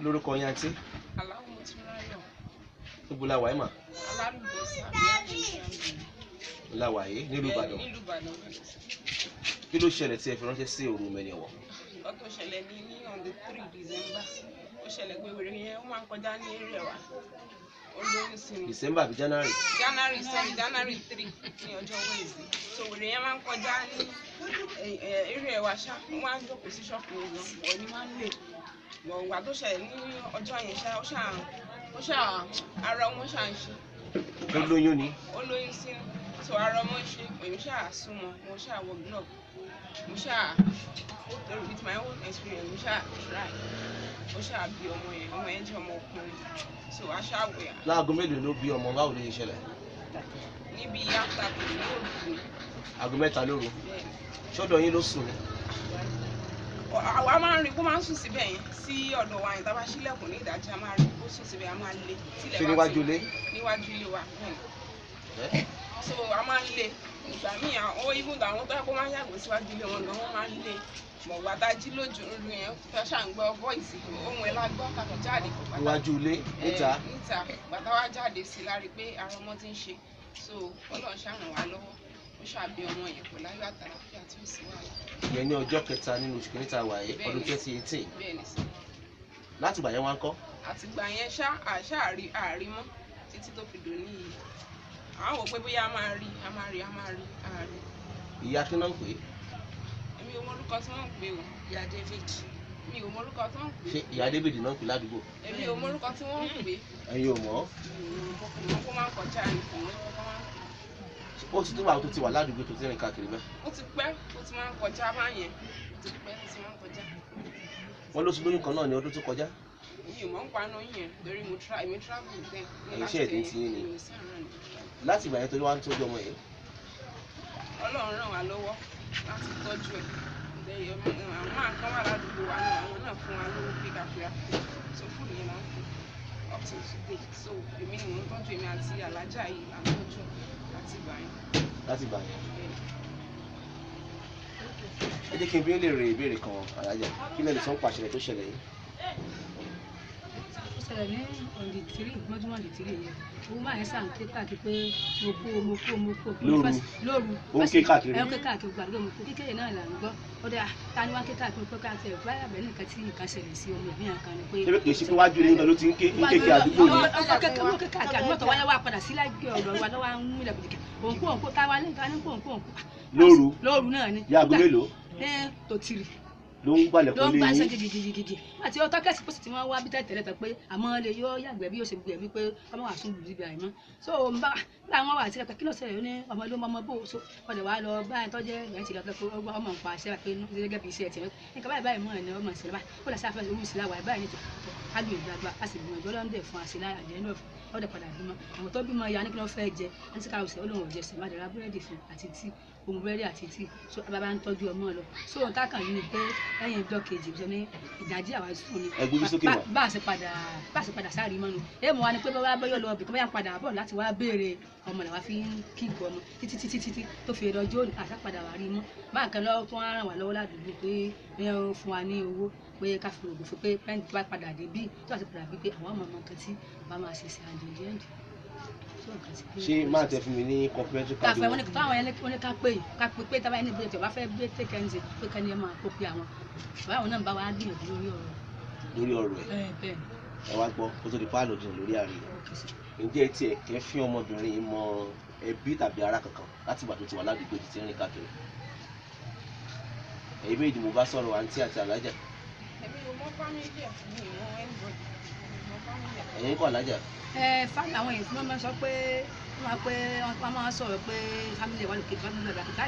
lórúkọ yín àǹtí? Aláwọ̀ mo ti ráyọ̀. Níbo la wà yìí mà? Alálùbọ́sà bí àjẹsà mi. La wà yìí nílùú Ìbàdàn. Nílùú Ìbàdàn. Kí ló ṣẹlẹ̀ tí ẹ fi ránṣẹ́ sí òru mẹ́ni ọ̀wọ̀? Nǹkan tó ṣẹlẹ̀ ní on the 3 December. Ó ṣẹlẹ̀ pé wèrè yẹn ó máa ń kọjá ní eré wa. Olóyún sí mi. December àbí January? January 3 ní ọjọ́ Wednesday. So wèrè yẹn máa ń kọjá ní eré wa ṣá. Ó máa ń jókòó sí ṣọ́ọ̀kì yẹn gan. Wọ́n ní máa ń lè. Wọ́n wà tó ṣẹlẹ̀ ní ọjọ́ yẹn ṣá. Ó ṣá ara ọmọ ṣá ń ṣe. Ó lóyún ni? Ó lóyún sí mi. So ara ọmọ ń ṣe. Èmi ṣá súnmọ́. Mo ṣá wọ glove. Mo ṣá with my own experience. Mo ṣá try. Mo ṣá bí ọmọ yẹn jẹ́ ọmọ ọkùnrin. So aṣá wẹ̀. Láago mélòó ló bí ọmọ? Báwo ló ṣe ṣẹlẹ̀? Níbi after the lóru. Aago 3 lóru. Ṣọ́dọ̀ yín ló sùn ni? Àwa máa ń rí kó máa ń sùn síbẹ̀ yẹn sí ọ̀dọ̀ wa yẹn tá a bá ṣílẹ̀kùn ní ìdájí a máa rí kó sùn síbẹ̀ a máa lé. Ṣé níwájú ilé? Níwájú ilé wa. So a máa ń lé. Ìgbà míì àwọn even àwọn tó yẹ kó máa ń yàgò síwájú ilé wọn gan wọ́n máa ń lé. Mọ̀ wá tá a jí lójú oorun yẹn fẹ́ ṣàǹgbọ́ voice ohun ẹ̀ la gbọ́ kàkọ́ jáde. Níwájú ilé? Níta? Níta. Bàtà wa jáde sí la rí pé ara ọmọ ti ń ṣe. So Ọlọ́run ṣàràn wá lọ́wọ́. Ó ṣàbí ọmọ yẹn pẹ̀lú ayọ̀ àtàlàfíà tí ó sì wà lá. Ìyẹn ní ọjọ́ kẹta nínú oṣù kìíní wà yìí ọdún 2018. Bẹ́ẹ̀ni sí. Láti ìgbà yẹn wá ń kọ́? Àtìgbà yẹn àárí mọ́ títí tó fi dòní yìí. Àwọn wò pé bóyá a máa rí. Ìyá kí náà ń pè é? Èmi ò mọ orúkọ tí wọ́n ń pè o. Ìyá David. Mi ò mọ orúkọ tí wọ́n ń pè. Ṣé ìyá David náà ń pè ládùúgbò? Èmi ò mọ orúkọ tí wọ́n ń pè. Ẹ̀yin ò mọ̀? Kó máa ń kọjá ní kò mọ́ kó máa ń. Ó ti tó wà tó ti wà ládùúgbò tó ti rìn káàkiri bẹ́ẹ̀? Ó ti pẹ́ ó ti máa ń kọjá báyẹn. Ó ti pẹ́ ó ti máa ń kọjá. Wọ́n ló ti lóyún kan náà ní ọdún tó kọjá? Mi ò mọ̀ ń paná yẹn torí èmi travel then. Ẹ̀yin iṣẹ́ ẹ̀dín ti yín ni. Láti ìgbà yẹn tó wá ń tọ́jú ọmọ yẹn? Ọlọ́run ràn wá lọ́wọ́ láti tọ́jú ẹ̀. Àwọn máa ń kán wà ládùúgbò wa náà àwọn náà fún wa lówó píkàpíà. So fún ìyẹn máa ń fún up till today. So èmi ni mò ń tọ́jú èmi àti alájà yìí là ń tọ́jú láti ìgbà yẹn. Láti ìgbà yẹn. Ẹ jẹ́ kí n bí ó lè rè ìbéèrè kan alájà. Kí lẹ́nu sọ́n pàṣẹ tó ṣẹlẹ̀ yìí? Ó ṣẹlẹ̀ ní on the 3 mọ́júmọ́ on the 3 yẹn. Owó máa ń sàn ké káàkiri pé mo kú. Lóru. Ó ń ké káàkiri. Ẹ ń ké káàkiri gbàdúrà mo kú. Kékeré náà là ń gbọ́. Ó dẹ́ ta ni wá ké káàkiri pé káàkiri ẹ̀ báyà bẹ́ẹ̀ nìkan tí nǹkan ṣẹlẹ̀ sí ọmọ ìbí yẹn kan ni pé. Ṣé kìí ṣe pé wájú ilé nǹkan ló ti ń ké àdúgbò ni? Ó ké káàkiri àdúgbò tó wáyé wá padà sí lágbè ọ̀dọ̀ wa lọ́wọ́ ń mílẹ̀ bìtìkì. Òǹkó táwa ní nǹkan ní òǹkó. Lóru náà ni. Bí aago mélòó? Tó tìrì. Ló ń gbàlẹ̀ kó lé yín. Ló ń gbàṣẹ́ gidigidi. Àti ọtọ́ kẹ́sì pósìtì wọn wá bí tẹ́lẹ̀ pé àmọ́ lè yọ yàgbẹ́ bí yóò ṣe gbẹ̀mí pé ọmọ wà sún bùbí àìmọ́. So láwọn wà sílẹ̀ pé kí ló ṣẹlẹ̀ ní ọmọ ló mọ bó so ọ̀dẹ̀ wa lọ báyìí tó jẹ́ ìyẹn ti lọ pé ọmọ ń pa àṣẹ pé gẹ́gẹ́ bí iṣẹ́ tiẹ̀ nǹkan báyìí mọ́ ẹ̀ ní ọmọ ìṣẹ̀lẹ̀ báyìí ó lọ sí afẹ́ orí ìṣẹ̀lẹ̀ wà báyìí nítorí ágbè ìgbàgbà a sì gbìyànjú ọlọ́ndẹ̀ fún àṣẹ láàjẹ́ náà ọ̀dẹ̀ padà bímọ àwọn tó bímọ ya ní kí wọ́n fẹ́ jẹ ẹni tí káwọ́ sẹ́ olóhùn ọ̀jẹ̀ sẹ̀ má dẹ̀ra búrẹ́dì fún àti tí ohun búrẹ́dì àti tí so bàbá ń tọ́jú ọmọ lọ so ohun tá kàn yín ni pé lẹ́yìn ìjọ kejì ìjọ ní ìdájí àwa sùn ni bá a ṣe padà sáré mọ́nu èèmọ̀ wa ni pé bá bá yọ lọ bìkan bá yà padà bọ̀ láti wá béèrè ọmọ làwa fi ń kíkọ ọmọ títí tó fi ọjọ́ àṣàpadà wà rí mọ́ báńkì lọ́wọ́ tó wá ràn wá lọ́wọ́ ládùúgbò pé wọ́n fún wa ní owó pé ká fi ògùn fún pé pẹ́ńtì bá padà dé bí tó àti padà bí pé àwọn ọmọ nǹkan tí wọ́n máa ṣe sí àjèjì ẹ̀ǹdì. Ṣé máa tẹ fún mi ní complimentary card? Káfẹ́ wọn ni táwọn ẹni ká pé tábà ẹni bẹ̀rẹ̀ tí wọ́n bá fẹ́ gbé tẹ̀kẹ́ ń ṣe pé kẹ́ni ẹ máa kó pé àwọn báwọn náà bá wa gbìyànjú lórí ọ̀rọ̀ ẹ̀. Ẹ wá gbọ́ kó tó di páàlù jìn lórí ààrẹ. Ǹjẹ́ tí ẹ kẹ́ fí ọmọbìnrin yìí mọ ẹbí tàbí ará kankan láti ìgbà tó ti wà ládùúgbò ti rìn káàkiri? Ẹ̀yin méjì mo bá sọ̀rọ̀ àǹtí àti alájà. Èmi ò mọ fámílì ẹ̀ mi ò mọ anybody. Ẹ̀yin kọ́ alájà. Fámìlì àwọn èèyàn tí wọ́n máa ń sọ pé wọ́n máa ń sọ̀rọ̀ pé fámìlì wà lókè fámìlì náà bàtà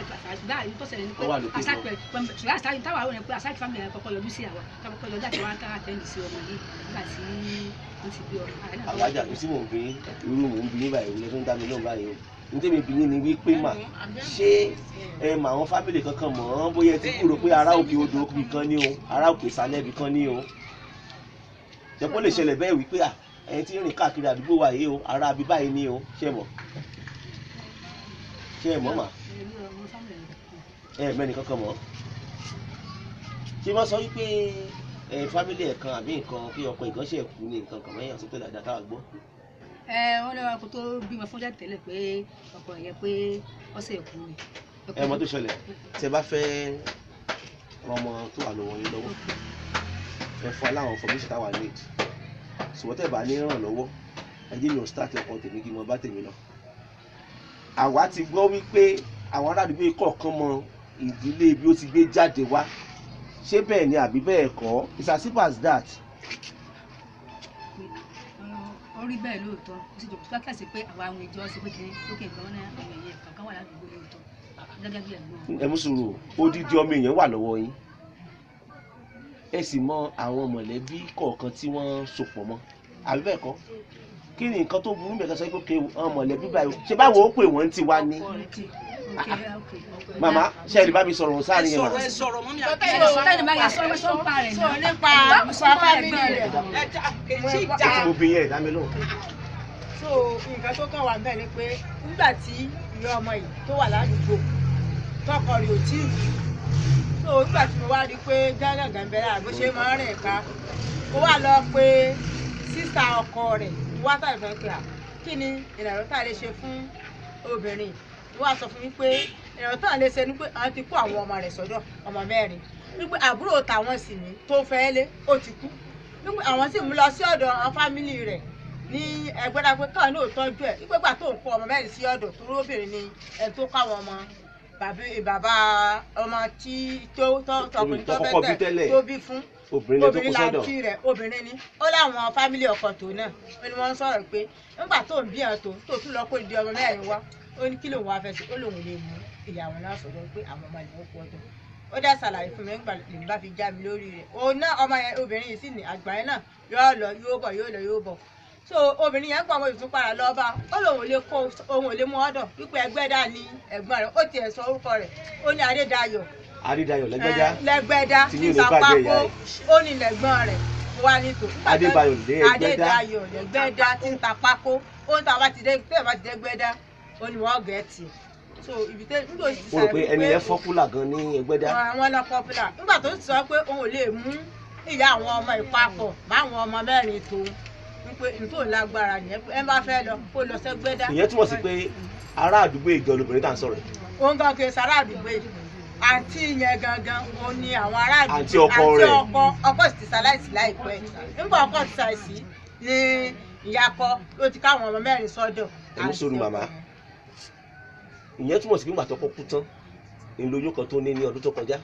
yìí tó ṣẹlẹ̀ ní pé àṣàpẹ̀ ṣùgbọ́n àṣàyìn táwọn àwọn èèyàn pé àṣàkì fámìlì yẹn kọ́kọ́ yọjú sí àwa kọ́kọ́ yọjú àti wọn kára tẹ́ǹdì sí ọmọ yìí nígbà tí wọ́n ti bí ọmọ. Alájà kò sí mò ń bí irú mò ń bí báyìí ìwúlẹ̀ tó ń dá mi lóhùn báyìí o. Ní tèmi bí yín ni wípé mà ṣé ẹ mà àwọn fámìlì kankan mọ̀ ọ́n bóyá ẹ ti kúrò pé ará òkè odò ibì kan ní o ará òkè ìsàlẹ̀ ibì kan ní o. Jẹ́pọ̀ lè ṣẹlẹ̀ bẹ́ẹ̀ wípé ẹ̀yin tí ń rìn káàkiri àdúgbò wa yìí o ará abí báyìí ní o ṣé mọ̀ mà ẹ mẹ́ni kankan mọ̀ ṣé wọ́n sọ wípé fámílì ẹ̀ kan àbí nǹkan kí ọkọ ìgánṣẹ́ kú ní nǹkan kan mẹ́yìn àsopẹ́ dáadáa táwa gbọ́. wọ́n lọ́wọ́ kó tó bímọ fún jáde tẹ́lẹ̀ pé ọkọ yẹn pé ọ̀sẹ̀ kú ni. Mọ tó ṣẹlẹ̀ tẹ bá fẹ́ ọmọ tó wà lọ́wọ́ yín lọ́wọ́ ẹ fún aláwọn information táwa need ṣùgbọ́n tẹ̀ bá ní ràn lọ́wọ́ ẹjí mi ò start ẹ̀kọ́ tèmi kí mo bá tèmi lọ. àwa ti gbọ́ wípé àwọn ará àdúgbò kọ̀ọ̀kan mọ ìdílé bí ó ti gbé jáde wá ṣé bẹ́ẹ̀ ni àbí bẹ́ẹ̀ kọ́ it's as simple as that. ó rí bẹ́ẹ̀ lóòótọ́ ó sì jòkó kíláàsì pé àwa àwọn ìjọ ṣe pé kí lókè ìgbọ́n náà àwọn èèyàn kankan wà ládùúgbò lóòótọ́ gẹ́gẹ́ bí ẹ̀gbọ́n. ẹ mú sùúrù odidi ọmọ èèyàn wà lọ́wọ́ yín ẹ sì mọ àwọn mọ̀lẹ́bí kọ̀ọ̀kan tí wọ́n sopọ̀ mọ́ àbí bẹ́ẹ̀ kọ́ kí ni nǹkan tó burú bẹ́ẹ̀ sọ pé àwọn mọ̀lẹ́bí báyìí ṣé báwo ó pè wọ́n ti wá ní. màmá ṣe é lè bá mi sọ̀rọ̀ sáàrin yẹn mà. ẹ sọ̀rọ̀ mọ́ mi àti obìnrin yẹn dá mi lóhùn. so nǹkan tó kàn wá bẹ́ẹ̀ ni pé nígbà tí ìyá ọmọ yìí tó wà ládùúgbò tọkọ rẹ̀ ò tí ì so nígbà tí mo wá rí i pé gángan bẹ̀rẹ̀ àbí ṣe máa ń rìn ká mo wá lọ pé sísá ọkọ rẹ̀ wá tàbí fẹ́ pé kí ni ìrànlọ́wọ́ tá a lè ṣe fún obìnrin wọ́n á sọ fún mi pé ìrànlọ́wọ́ tá a lè ṣe ni pé àwọn ti kó àwọn ọmọ rẹ̀ sọ́dọ̀ ọmọ mẹ́rin wípé àbúrò tàwọn sì ní tó fẹ́ lé ó ti kú wípé àwọn sì mú lọ sí ọ̀dọ̀ àwọn fámìlì rẹ̀ ní ẹgbẹ́dá pé káwọn náà tọ́jú ẹ̀ wípé gbà tó ń kó ọmọ mẹ́rin sí ọ̀dọ̀ tó róbìnrin ni ẹ̀ tó káwọn ọmọ bàbá ọmọ tí tọkùnrin tó fẹ́ tẹ̀ tó bí fún obìnrin láti rẹ̀ obìnrin ni ó láwọn fámìlì ọkọ tó náà ó ní wọ́n ń sọ̀rọ̀ pé nígbà tó ń bí ẹ̀ tó tún lọ kó di ọmọ mẹ́rin wá ó ní kí lòun wá fẹ́ sí ó lòun lè mú ìyàwó náà sọ̀rọ̀ pé àwọn ọmọ ìlú kú ọdún ó dá ṣàlàyé fún mi nígbà lèmi bá fi já mi lórí rẹ̀ òun náà ọmọ yẹn obìnrin yìí sì ní àgbà yẹn náà yóò lọ yóò bọ̀ yóò lọ yóò bọ̀ so obìnrin yẹn gbọ́ ọmọ ìtún padà lọ bá ó lòun lè kó ohun ò lè mú ọ̀dọ̀ wípé Ẹgbẹ́dá ni ẹ̀gbọ́n rẹ̀ ó tiẹ̀ sọ orúkọ rẹ̀ ó ní Adédayọ̀ Lẹ́gbẹ́dá tí Sàpákó ó ní lẹ́gbọ́n rẹ̀ wá ní tò Adédayọ̀ Lẹ́gbẹ́dá tí Sàpákó ó ní tàbá ti dé Ẹgbẹ́dá ó ní wọ́n gẹ̀ẹ́tì so ibi tẹ nígbà tí mo rò pé ẹni yẹn fọ́pùlà gan ní Ẹgbẹ́dá. àwọn náà pọ́pùlà nígbà tó sọ pé òun ò lè mú ìyá àwọn ọmọ ìpapọ̀ máwọn ọmọ mẹ́rin tó wípé nítorí lágbára nìyẹn ẹ bá fẹ́ lọ kó lọ s'Ẹgbẹ́dá. ìyẹn túmọ̀ sí pé ará àdúgbò ìjọ lóbìnrin tá à ń sọ̀rọ̀ yìí. òun gan kì í sára àdúgbò yìí àǹtí yẹn gangan òun ni àwọn ará àdúgbò àǹtí ọkọ rẹ̀ ọkọ sì ti ṣaláìsí láìpẹ́ nígbà ọkọ ti ṣàìsí ní ìyàkọ ló ti káwọn ọmọ mẹ́rin sọ́dọ̀. ẹ̀mí sórí màmá ìyẹn túmọ̀ sí pé nígbà tó kọ́ kú tán ìlóyún kan tó ní ọdún tó kọjá.